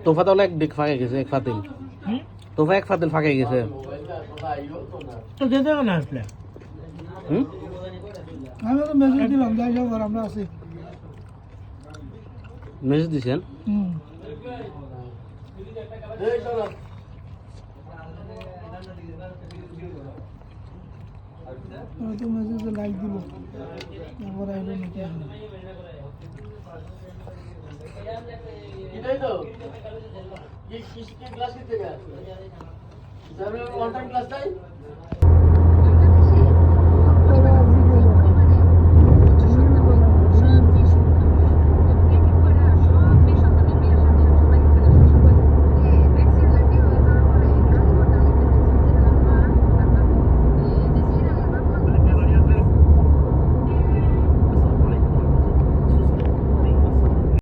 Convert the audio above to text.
তোফা তাহলে এক দিক ফাঁকে গেছে এক ফাতিল তোফা এক ফাতিল ফাঁকে গেছে তো যেতে না আসলে আমি তো মেসেজ দিলাম যাই যাবো আমরা আছি মেসেজ দিছেন আমি তো মেসেজে লাইক দিব তারপর আইলো নাকি এটাই তো কি ক্লাস করতে গেছে স্যার অন টাইম ক্লাস তাই